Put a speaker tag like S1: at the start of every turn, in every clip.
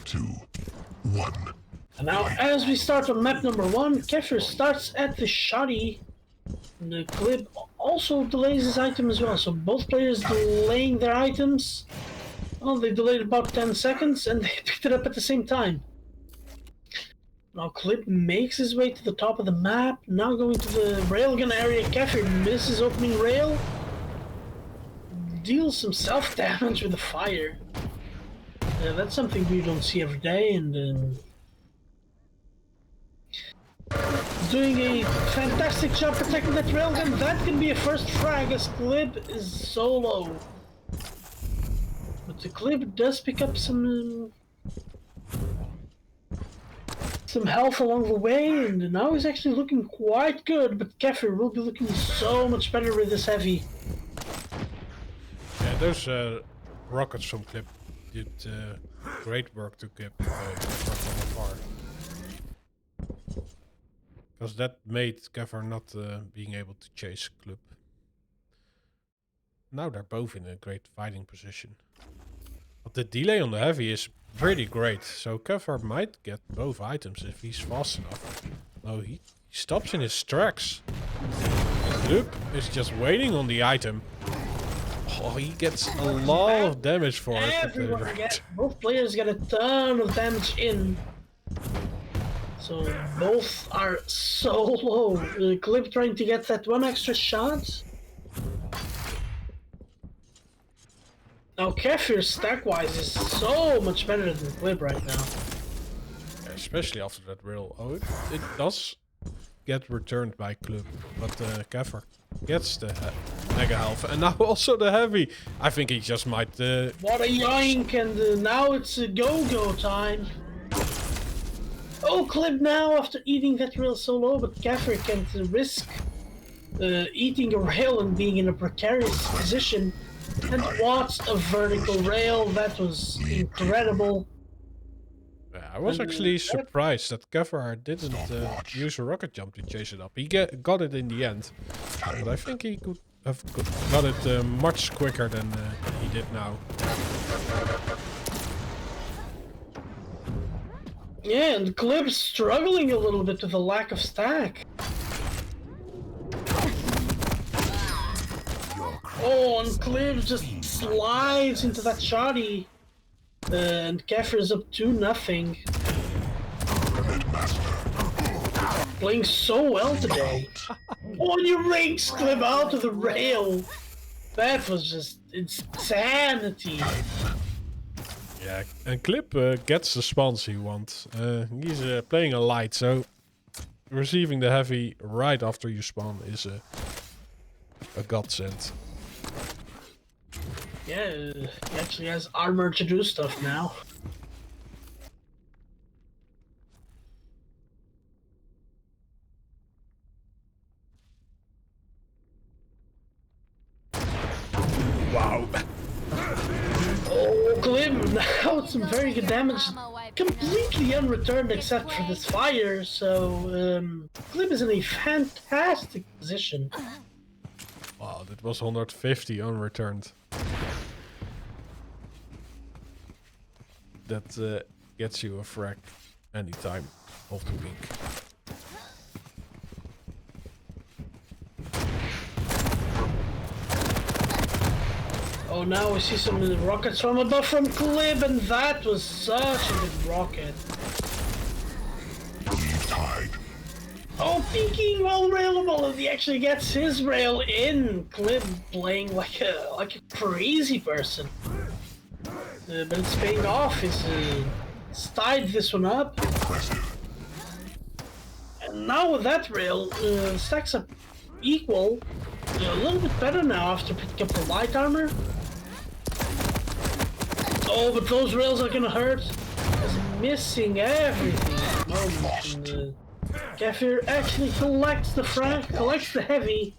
S1: 2, 1.
S2: And now, as we start on map number 1, k3phyr starts at the shoddy. And the Klyb also delays his item as well, so both players delaying their items. Well, they delayed about 10 seconds and they picked it up at the same time. Now Klyb makes his way to the top of the map, now going to the railgun area. k3phyr misses opening rail, deals some self-damage with the fire. That's something we don't see every day, and doing a fantastic job protecting that railgun. That can be a first frag as Klyb is so low. But the Klyb does pick up some health along the way, and now he's actually looking quite good, but k3phyr will be looking so much better with this heavy.
S3: Yeah, those rockets from Klyb did great work to keep from afar. Because that made k3phyr not being able to chase Klyb. Now they're both in a great fighting position. But the delay on the heavy is pretty great, so k3phyr might get both items if he's fast enough. No, he stops in his tracks. Klyb is just waiting on the item. Oh, he gets a lot of damage for it.
S2: Both players get a ton of damage in. So both are so low. Klyb trying to get that one extra shot. Now k3phyr stack-wise is so much better than Klyb right now.
S3: Yeah, especially after that rail. Oh, it does get returned by Klyb, but k3phyr gets the mega health, and now also the heavy. I think he just might...
S2: What a yoink, and now it's a go-go time. Oh, Klyb now after eating that rail so low, but k3phyr can't risk eating a rail and being in a precarious position. And what a vertical rail, that was incredible.
S3: Yeah, I was actually surprised that k3phyr didn't use a rocket jump to chase it up. He got it in the end, but I think he could have got it much quicker than he did now.
S2: Yeah, and Klyb's struggling a little bit with the lack of stack. Oh, and Klyb just slides into that shoddy. And k3phyr is up 2-0. Playing so well today. Oh, and you rakes Klyb out of the rail. That was just insanity.
S3: Yeah, and Klyb gets the spawns he wants. He's playing a light, so receiving the heavy right after you spawn is a godsend.
S2: Yeah, he actually has armor to do stuff now.
S3: Wow.
S2: Oh, Klyb now with some very good damage. Completely unreturned except for this fire, so Klyb is in a fantastic position.
S3: Wow, that was 150 unreturned. That gets you a frag any time of the week.
S2: Oh, now we see some rockets from above from Klyb, and that was such a good rocket. Oh, peeking while railable, and he actually gets his rail in. Klyb playing like a crazy person. But it's paying off. He's tied this one up. And now with that rail, stacks up equal. A little bit better now after picking up the light armor. Oh, but those rails are gonna hurt. He's missing everything at the moment. And k3phyr actually collects the frag, collects the heavy.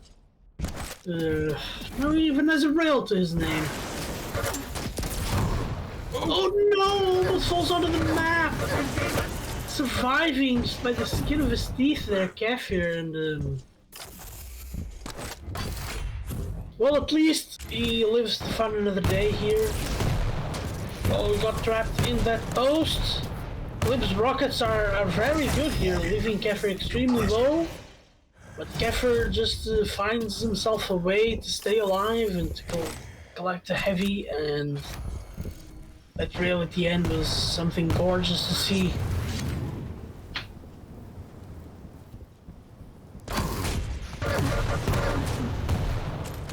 S2: Now he even has a rail to his name. Oh no! Almost falls onto the map! Surviving just by the skin of his teeth there, k3phyr, and well, at least he lives to find another day here. Oh, got trapped in that post. Klyb's rockets are very good here, leaving k3phyr extremely low. But k3phyr just finds himself a way to stay alive and to collect a heavy, and that rail at the end was something gorgeous to see.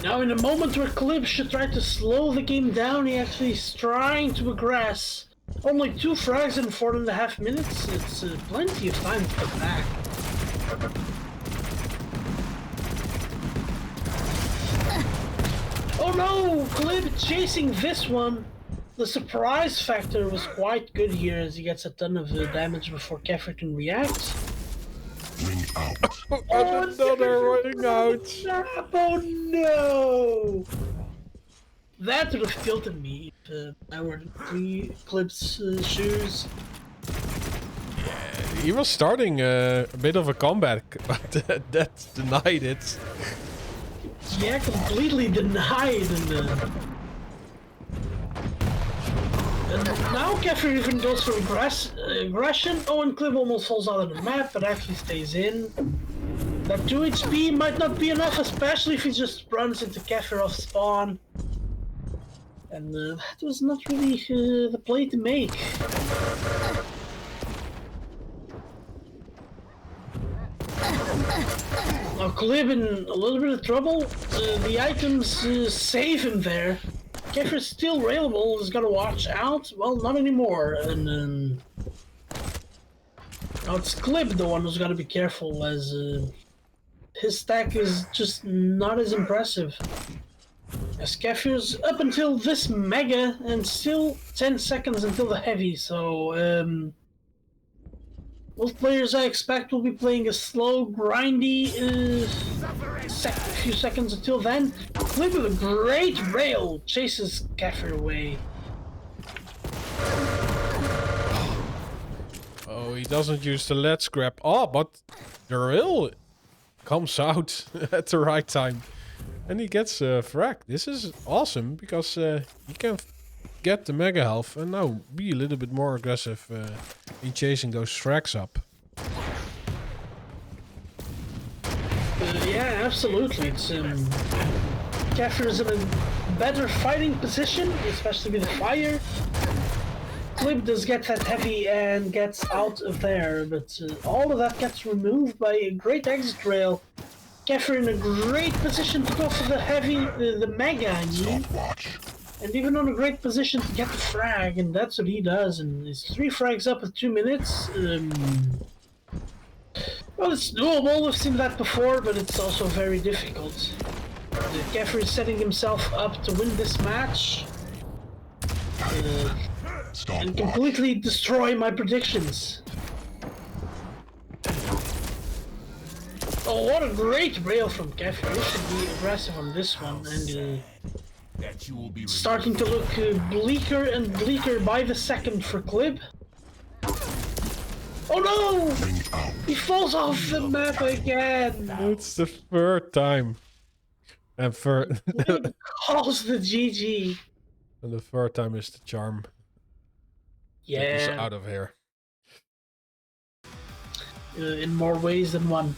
S2: Now in a moment where Klyb should try to slow the game down, he actually is trying to aggress. Only 2 frags in 4.5 minutes, it's plenty of time to come back. Oh no! Klyb chasing this one! The surprise factor was quite good here as he gets a ton of damage before k3phyr can react.
S1: Ring out.
S3: Oh, another ring out!
S2: Oh no! That would have tilted me if I were in Klyb's shoes.
S3: He was starting a bit of a comeback, but that denied it.
S2: Yeah, completely denied. And now k3phyr even goes for aggression. Oh, and Klyb almost falls out of the map, but actually stays in. That 2 HP might not be enough, especially if he just runs into k3phyr off spawn. And that was not really the play to make. Now Klyb in a little bit of trouble. The items save him there. k3phyr is still railable, he's gotta watch out. Well, not anymore. And now it's Klyb the one who's gotta be careful, as his stack is just not as impressive. As k3phyr up until this mega, and still 10 seconds until the heavy, so most players I expect will be playing a slow, grindy few seconds until then. Klyb with a great rail chases k3phyr away.
S3: Oh, he doesn't use the let's grab. Oh, but the rail comes out at the right time. And he gets a frag. This is awesome because he can get the mega health and now be a little bit more aggressive in chasing those frags up.
S2: Yeah, absolutely. It's k3phyr is in a better fighting position, especially with the fire. Klyb does get that heavy and gets out of there, but all of that gets removed by a great exit rail. k3phyr in a great position to go for the heavy, the mega, I mean. And even on a great position to get the frag, and that's what he does. And he's 3 frags up with 2 minutes. Well, it's doable, we've seen that before, but it's also very difficult. k3phyr is setting himself up to win this match. And completely destroy my predictions. Oh, what a great rail from k3phyr. He should be aggressive on this one, and starting to look bleaker and bleaker by the second for Klyb. Oh no! He falls off the map again!
S3: It's the 3rd time. And
S2: Klyb calls the GG.
S3: and the 3rd time is the charm.
S2: Yeah.
S3: He's out of here.
S2: In more ways than one.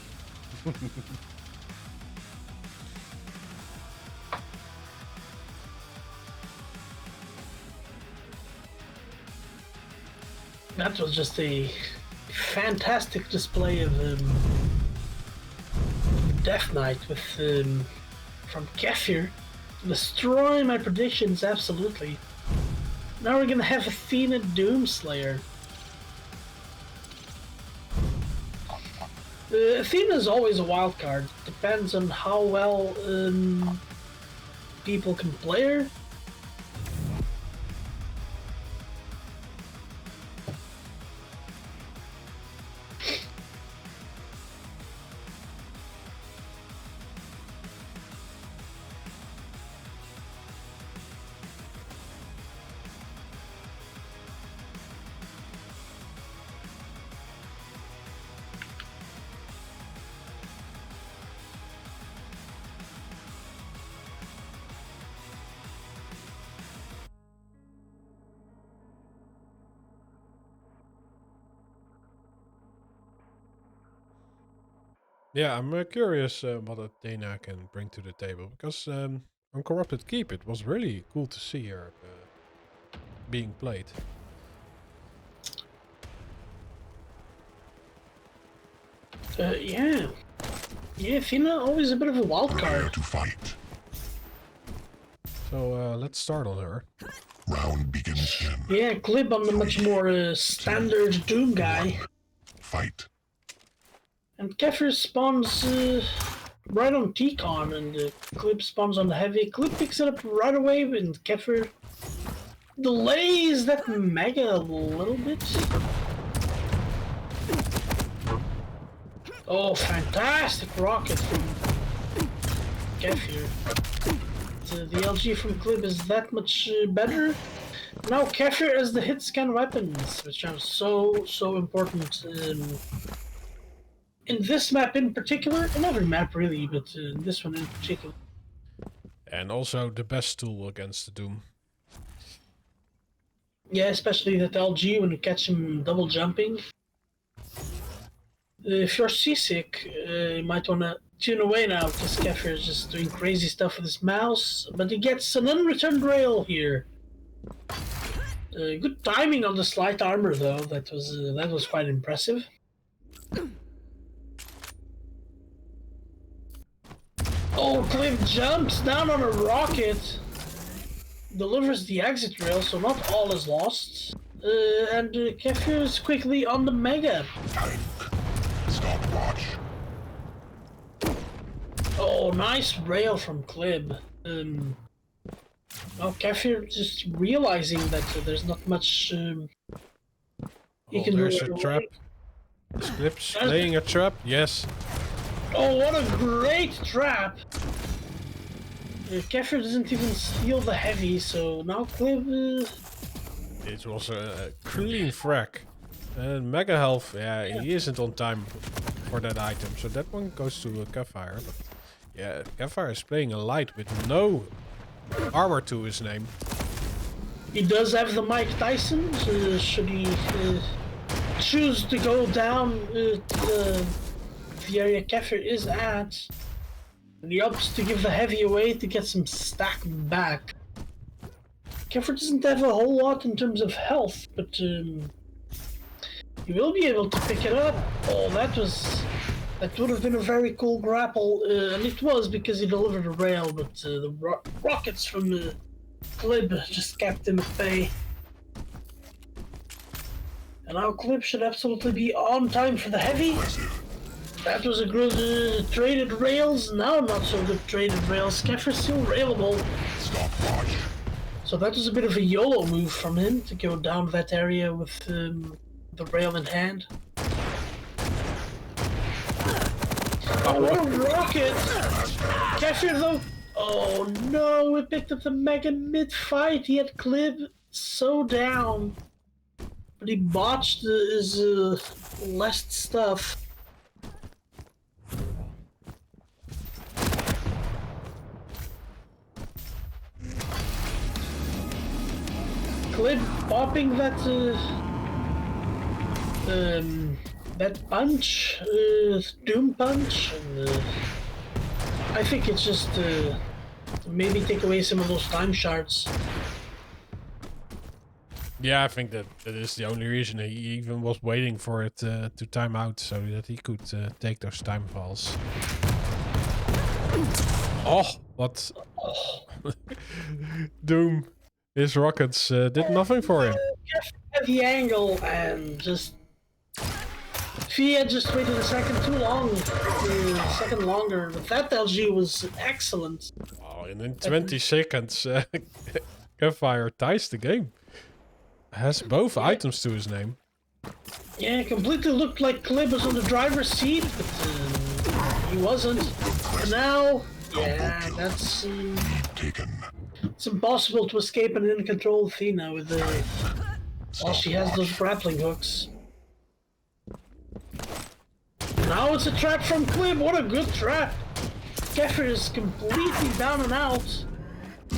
S2: That was just a fantastic display of Death Knight with from k3phyr, destroy my predictions absolutely. Now we're gonna have Athena Doomslayer. Athena is always a wild card. Depends on how well people can play her.
S3: Yeah, I'm curious what Athena can bring to the table, because on Corrupted Keep it was really cool to see her being played.
S2: Yeah. Yeah, Fina always a bit of a wild
S1: Prepare
S2: card.
S1: to fight.
S3: So let's start on her.
S1: Round begins in
S2: Yeah, Klyb on the much more standard Doom guy.
S1: fight.
S2: And k3phyr spawns right on T-Con, and Klyb spawns on the heavy. Klyb picks it up right away, and k3phyr delays that mega a little bit. Oh, fantastic rocket from k3phyr. The LG from Klyb is that much better. Now k3phyr has the hit scan weapons, which are so important in this map in particular. In every map really, but in this one in particular.
S3: And also the best tool against the Doom.
S2: Yeah, especially that LG when you catch him double jumping. If you're seasick, you might want to tune away now, because k3phyr is just doing crazy stuff with his mouse. But he gets an unreturned rail here. Good timing on the slight armor though. That was quite impressive. Oh, Klyb jumps down on a rocket, delivers the exit rail, so not all is lost. And k3phyr is quickly on the mega.
S1: Tank. Stopwatch.
S2: Oh, nice rail from Klyb. Oh, k3phyr just realizing that there's not much he can do.
S3: There's a
S2: right
S3: trap.
S2: away.
S3: Clips laying a trap, yes.
S2: Oh, what a great trap! k3phyr doesn't even steal the heavy, so now Klyb...
S3: It was a clean frag. And Mega Health, yeah, he isn't on time for that item, so that one goes to k3phyr. But yeah, k3phyr is playing a light with no armor to his name.
S2: He does have the Mike Tyson, so should he choose to go down to the area k3phyr is at, and he opts to give the heavy away to get some stack back. k3phyr doesn't have a whole lot in terms of health, but he will be able to pick it up. Oh, that would have been a very cool grapple, and it was because he delivered a rail, but the rockets from Klyb just kept him at bay. And now Klyb should absolutely be on time for the heavy. That was a good traded rails, now not so good traded rails. k3phyr still railable.
S1: Stopwatch.
S2: So that was a bit of a YOLO move from him to go down that area with the rail in hand. Oh, what a rocket! k3phyr though. Oh no, it picked up the mega mid-fight. He had Klyb so down. But he botched his last stuff. Klyb popping that that punch, Doom punch, and I think it's just to maybe take away some of those time shards.
S3: Yeah, I think that is the only reason he even was waiting for it to time out, so that he could take those time falls. Oh, what? Doom. His rockets did nothing for him.
S2: At the angle and just... If he had just waited a second too long, a second longer, but that LG was excellent.
S3: Oh, and in 20 seconds, k3phyr ties the game. Has both items to his name.
S2: Yeah, it completely looked like Klyb was on the driver's seat, but he wasn't. And now, yeah, that's...
S1: Taken.
S2: It's impossible to escape an in-control Athena with while she has those grappling hooks. Now it's a trap from Klyb. What a good trap! k3phyr is completely down and out.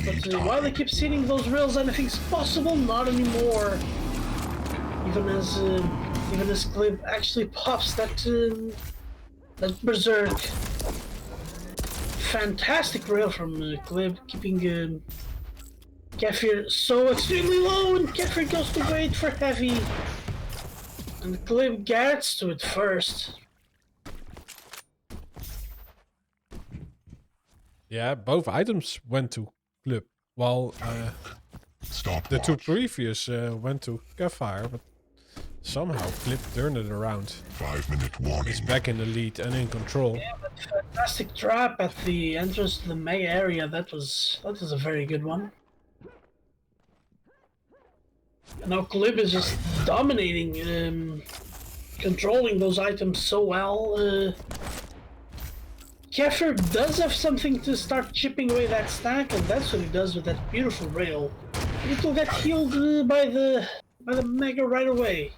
S2: But while they keep seeing those rails, anything's possible. Not anymore. Even as Klyb actually pops that That Berserk. Fantastic rail from Klyb, keeping k3phyr so extremely low, and k3phyr goes to wait for heavy. And Klyb gets to it first.
S3: Yeah, both items went to Klyb, while the two previous went to k3phyr, but somehow Klyb turned it around.
S1: 5-minute warning.
S3: He's back in the lead and in control.
S2: Yeah, but fantastic trap at the entrance to the mega area. That was a very good one. And now Klyb is just dominating, controlling those items so well. k3phyr does have something to start chipping away that stack, and that's what he does with that beautiful rail. It will get healed by the mega right away.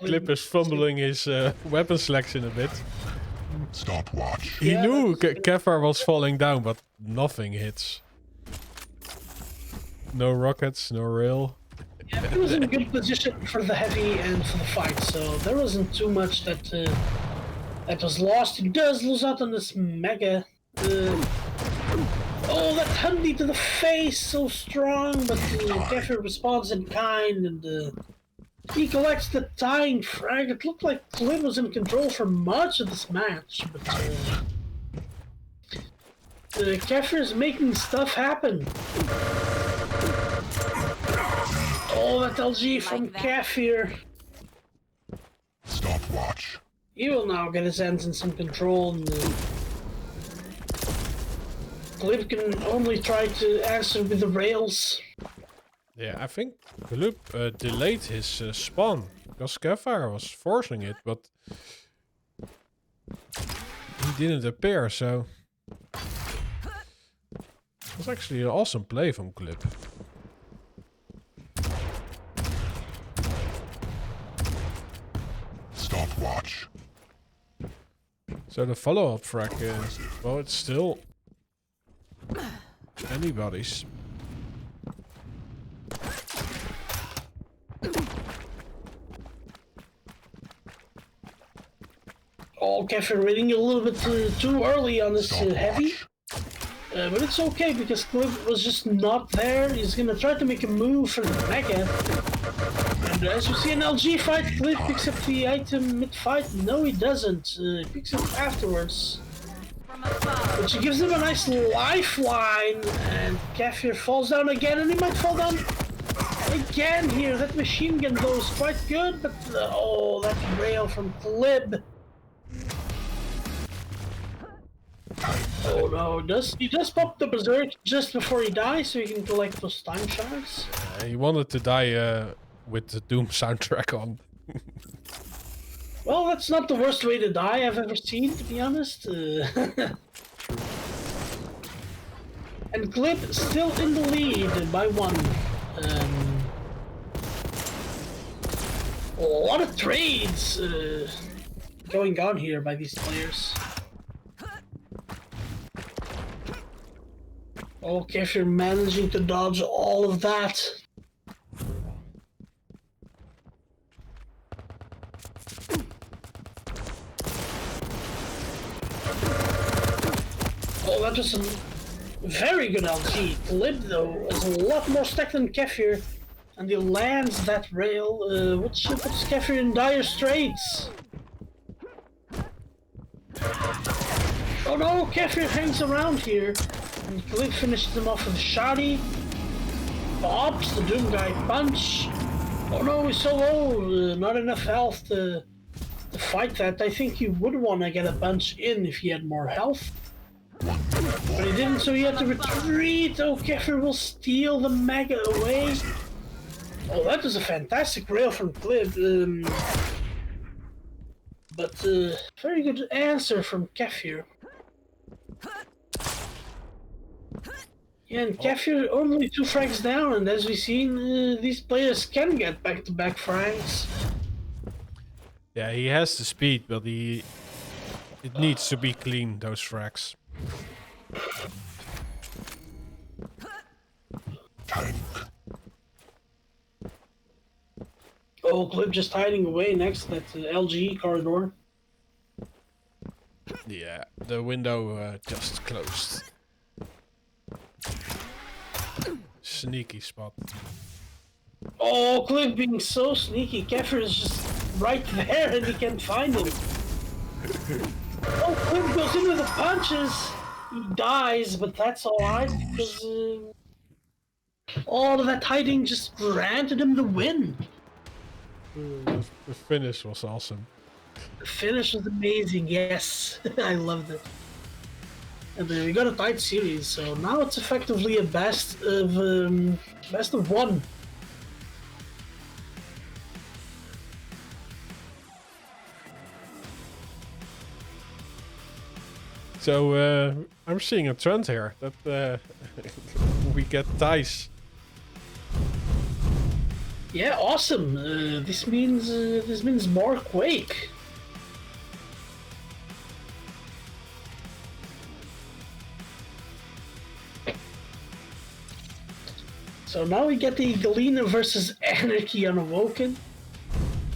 S3: Klyb is fumbling his weapon selection a bit.
S1: Stopwatch.
S3: He
S2: Yeah,
S3: knew k3phyr was falling down, but nothing hits. No rockets, no rail.
S2: Yeah, he was in a good position for the heavy and for the fight, so there wasn't too much that that was lost. He does lose out on this mega. Oh, that Hundy to the face, so strong, but k3phyr responds in kind, and he collects the tying frag. It looked like Klyb was in control for much of this match, but k3phyr is making stuff happen. Oh, that LG from k3phyr.
S1: Stopwatch.
S2: He will now get his hands in some control, and Klyb can only try to answer with the rails.
S3: Yeah, I think Klyb delayed his spawn, because k3phyr was forcing it, but he didn't appear, so it was actually an awesome play from Klyb.
S1: Stopwatch.
S3: So the follow-up frag, well, it's still anybody's.
S2: Oh, k3phyr reading a little bit too early on this heavy. But it's okay, because Klyb was just not there. He's gonna try to make a move for the mega. And as you see an LG fight, Klyb picks up the item mid-fight. No, he doesn't. He picks it afterwards. Which gives him a nice lifeline. And k3phyr falls down again, and he might fall down again here. That machine gun though is quite good, but oh, that rail from Klyb. Oh no, he does pop the Berserk just before he dies, so he can collect those time shards.
S3: He wanted to die with the Doom soundtrack on.
S2: Well, that's not the worst way to die I've ever seen, to be honest. And Klyb still in the lead by one. A lot of trades going on here by these players. Okay, if you're managing to dodge all of that. Oh, that was some very good LG. Klyb, though, is a lot more stacked than k3phyr, and he lands that rail, which puts k3phyr in dire straits. Oh no, k3phyr hangs around here, and Klyb finishes him off with a shoddy. Pops the Doom Guy punch. Oh no, he's so low, not enough health to fight that. I think he would want to get a punch in if he had more health. But he didn't, so he had to retreat. Oh, k3phyr will steal the mega away. Oh, that was a fantastic rail from Klyb. But very good answer from k3phyr. Yeah, and k3phyr only 2 frags down, and as we've seen, these players can get back-to-back frags.
S3: Yeah, he has the speed, but it needs to be clean, those frags.
S1: Tank.
S2: Oh, Klyb just hiding away next to that LG corridor.
S3: Yeah, the window just closed. Sneaky spot.
S2: Oh, Klyb being so sneaky. k3phyr is just right there and he can't find him. Oh, Klyb goes in with the punches. He dies, but that's alright because all of that hiding just granted him the win.
S3: The finish was awesome.
S2: The finish was amazing, yes. I loved it. And we got a tight series, so now it's effectively a best of one.
S3: So I'm seeing a trend here that we get ties.
S2: Yeah, awesome. This means more Quake. So now we get the Galena versus Anarchy on Awoken.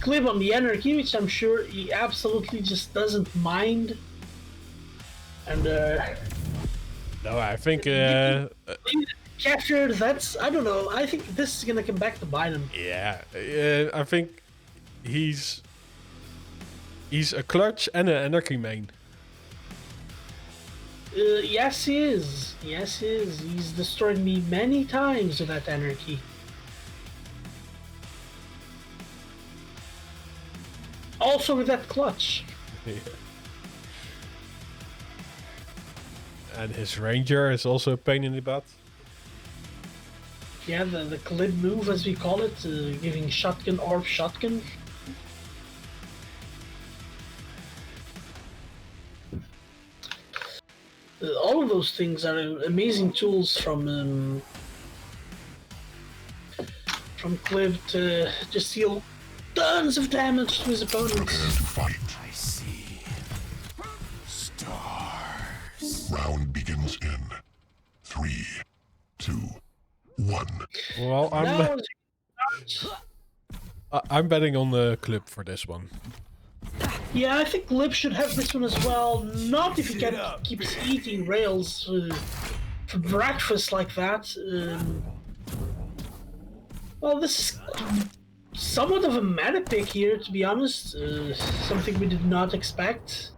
S2: Klyb on the Anarchy, which I'm sure he absolutely just doesn't mind. And
S3: No, I think
S2: k3phyr, that's, I don't know, I think this is gonna come back to bite him.
S3: yeah, I think he's a clutch and an anarchy main.
S2: Yes he is. Yes he is. He's destroyed me many times with that Anarchy. Also with that clutch.
S3: Yeah. And his ranger is also a pain in the butt.
S2: Yeah, the Klyb move, as we call it, giving shotgun orb shotgun. All of those things are amazing tools from Klyb to just deal tons of damage to his opponents.
S1: Prepare to fight.
S4: I see stars.
S1: Round begins in 3, 2, 1.
S3: Well,
S2: Now,
S3: I'm betting on the Klyb for this one.
S2: yeah, I think Klyb should have this one as well. Not if he keeps eating rails for breakfast like that. Well, this is somewhat of a meta pick here, to be honest. Something we did not expect.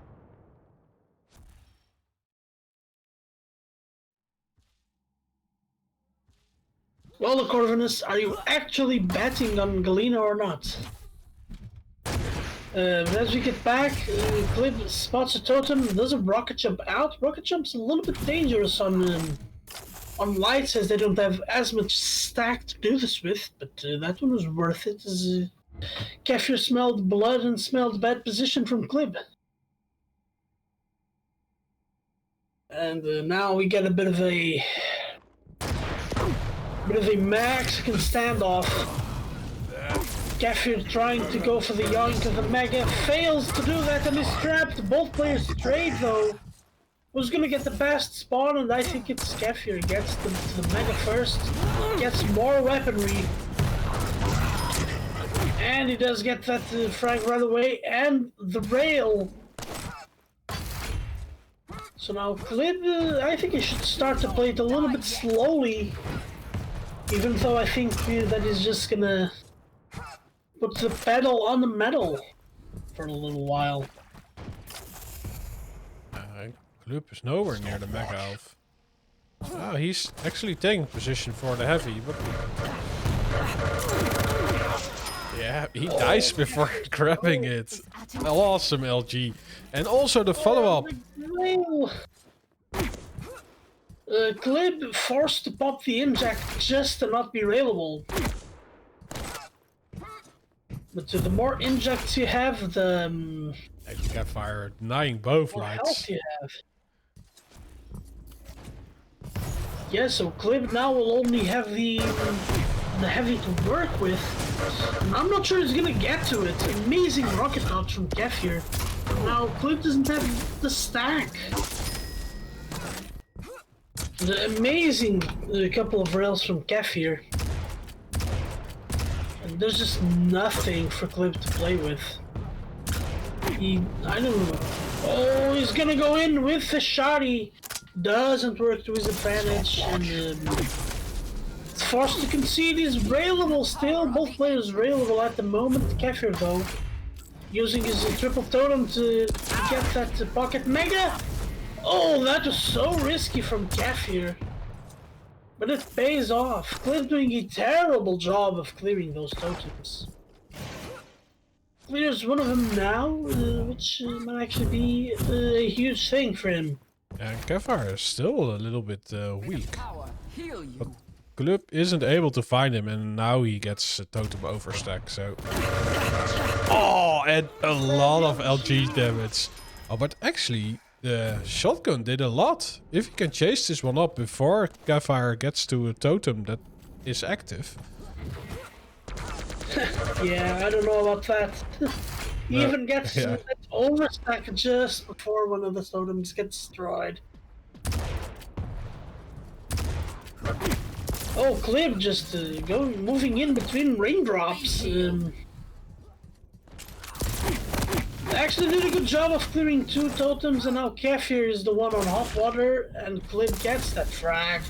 S2: Well, the Corvinus, are you actually betting on Galena or not? But as we get back, Klyb spots a totem, does a rocket jump out. Rocket jump's a little bit dangerous on lights as they don't have as much stack to do this with, but that one was worth it as k3phyr smelled blood and smelled bad position from Klyb. And now we get a bit of a Mexican standoff. k3phyr trying to go for the yoink of the Mega, fails to do that and is trapped. Both players trade though. Who's gonna get the best spawn? And I think it's k3phyr. Gets the Mega first, gets more weaponry. And he does get that frag right away, and the rail. So now Klyb, I think he should start to play it a little bit slowly. Even though I think that he's just gonna put the pedal on the metal for a little while.
S3: Klyb is nowhere near the Mega Elf. Oh, he's actually taking position for the heavy, but... Yeah, he dies before grabbing it. Awesome, LG. And also the follow-up.
S2: Klyb forced to pop the inject just to not be railable. But the more injects you have, the
S3: k3phyr denying both
S2: more
S3: lights.
S2: health you have. Yeah, so Klyb now will only have the heavy to work with. I'm not sure he's gonna get to it. Amazing rocket dodge from k3phyr. Now Klyb doesn't have the stack. The amazing couple of rails from k3phyr. And there's just nothing for Klyb to play with. I don't know. Oh, he's gonna go in with the shoddy. Doesn't work to his advantage, and it's forced to concede. He's railable still. Both players railable at the moment. k3phyr though, using his triple totem to get that pocket mega. Oh, that was so risky from k3phyr. But it pays off. Klyb doing a terrible job of clearing those totems. Clears one of them now, which might actually be a huge thing for him.
S3: And k3phyr is still a little bit weak.
S4: Power, heal you.
S3: But Klyb isn't able to find him, and now he gets a totem overstack, so... Oh, and a lot of LG damage. Oh, but actually, the shotgun did a lot. If he can chase this one up before k3phyr gets to a totem that is active.
S2: Yeah, I don't know about that. He
S3: No,
S2: even gets
S3: yeah.
S2: overstack just before one of the totems gets destroyed. Oh, Klyb just moving in between raindrops. Actually did a good job of clearing 2 totems, and now k3phyr is the one on hot water, and Klyb gets that frag.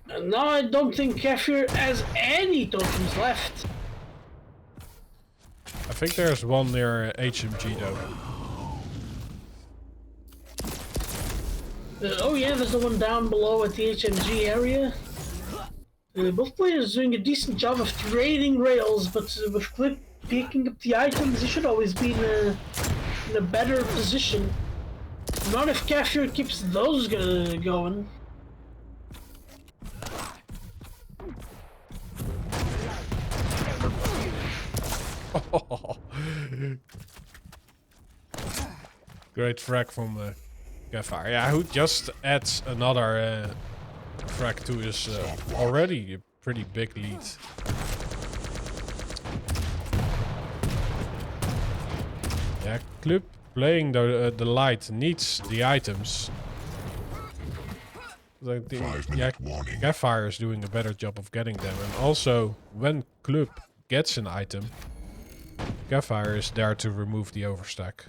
S2: And now I don't think k3phyr has any tokens left.
S3: I think there's one near HMG though.
S2: Oh yeah, there's the one down below at the HMG area. Both players doing a decent job of trading rails, but with Klyb picking up the items, he should always be in a better position. Not if k3phyr keeps those going.
S3: Great frag from k3phyr. Yeah, who just adds another frag to his already a pretty big lead. Yeah, Klyb playing the light needs the items. I think,
S1: 5
S3: yeah,
S1: minute warning.
S3: k3phyr is doing a better job of getting them, and also when Klyb gets an item, k3phyr is there to remove the overstack.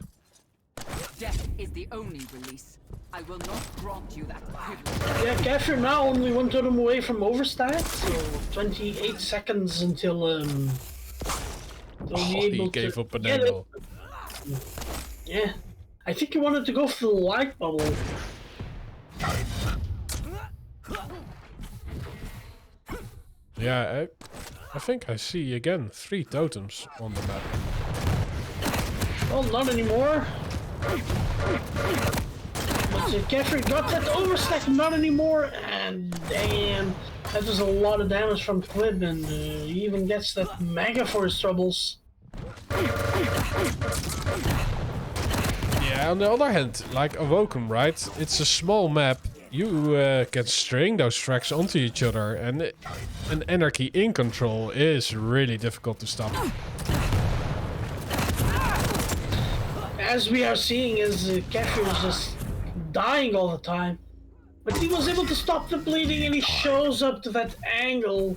S4: Death is the only release. I will not grant you that privilege.
S2: Yeah, k3phyr now only one totem away from overstack, so 28 seconds until they'll be able
S3: He gave
S2: to
S3: up an
S2: get it.
S3: angle.
S2: Yeah, I think he wanted to go for the light bubble.
S3: Yeah, I think I see again 3 totems on the map.
S2: Well, not anymore. But k3phyr got that overstack, not anymore, and damn, that was a lot of damage from Klyb, and he even gets that mega for his troubles.
S3: Yeah, on the other hand, like Awoken, right? It's a small map. You can string those tracks onto each other, and an Anarchy in control is really difficult to stop.
S2: As we are seeing, is k3phyr is just dying all the time. But he was able to stop the bleeding, and he shows up to that angle.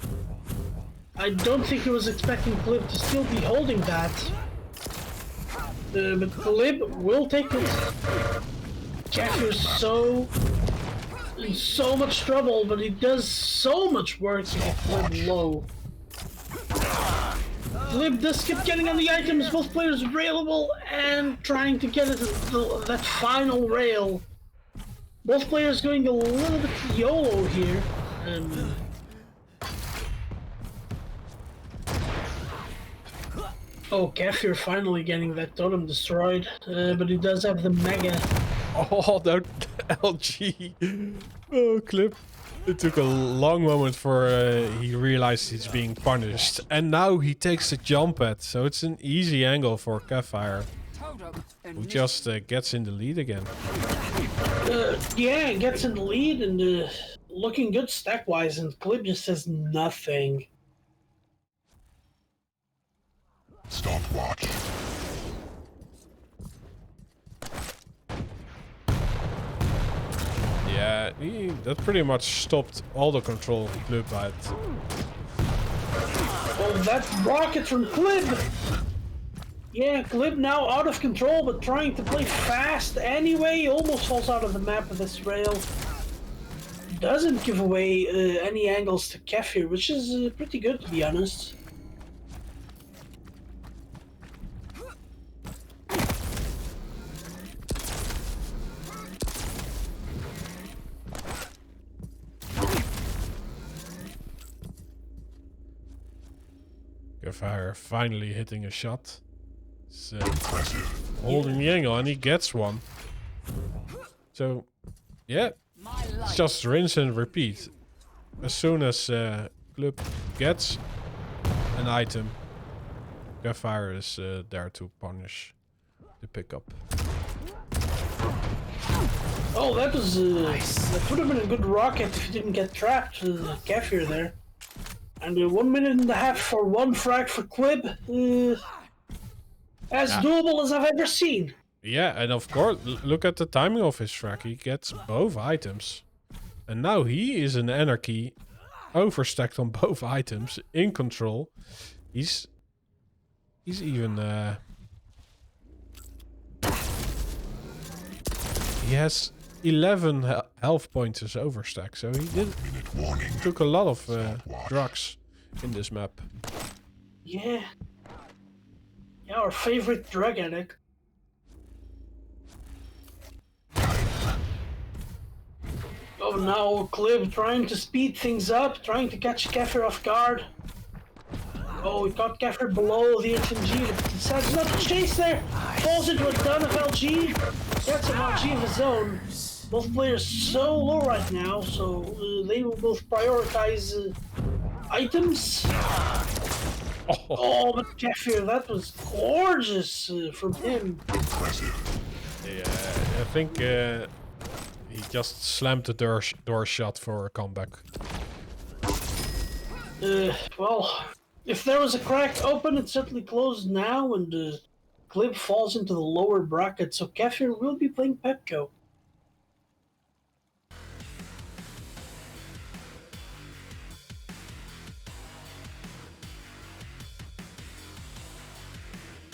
S2: I don't think he was expecting Klyb to still be holding that. But Klyb will take it. k3phyr is in so much trouble, but he does so much work to get Klyb low. Klyb does keep getting on the items, both players railable and trying to get it that final rail. Both players going a little bit YOLO here. Oh, k3phyr finally getting that totem destroyed, but he does have the mega.
S3: Oh, that LG. Oh, Klyb. It took a long moment for he realized he's being punished. And now he takes the jump pad. So it's an easy angle for k3phyr, who just gets in the lead again.
S2: Yeah, gets in the lead and looking good stack-wise, and Klyb just says nothing.
S1: Stopwatch.
S3: Yeah, that pretty much stopped all the control Klyb had.
S2: Oh, that rocket from Klyb! Yeah, Klyb now out of control, but trying to play fast anyway. He almost falls out of the map with this rail. Doesn't give away any angles to k3phyr, which is pretty good, to be honest.
S3: k3phyr finally hitting a shot. He's, holding the angle, and he gets one. So, yeah, it's just rinse and repeat. As soon as Klyb gets an item, k3phyr is there to punish the pickup.
S2: Oh, that was that would have been a good rocket if you didn't get trapped, k3phyr there. And 1 minute and a half for one frag for Klyb, as doable as I've ever seen.
S3: Yeah, and of course, look at the timing of his frag. He gets both items. And now he is in anarchy, overstacked on both items, in control. He's even... he has 11 health points as overstack, so he took a lot of drugs in this map.
S2: Yeah. Yeah, our favorite drug addict. Oh, now Klyb trying to speed things up, trying to catch k3phyr off guard. Oh, he got k3phyr below the HMG, but decides not to chase there. Falls into a ton of LG, gets an LG of his own. Both players so low right now, so they will both prioritize items. Oh, but k3phyr, that was gorgeous from him.
S3: Yeah, I think he just slammed the door shut for a comeback.
S2: Well, if there was a crack open, it's certainly closed now, and Klyb falls into the lower bracket, so k3phyr will be playing Pepco.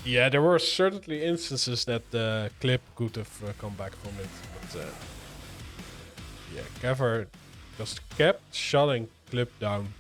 S3: Yeah, there were certainly instances that Klyb could have come back from it, but yeah, k3phyr just kept shutting Klyb down.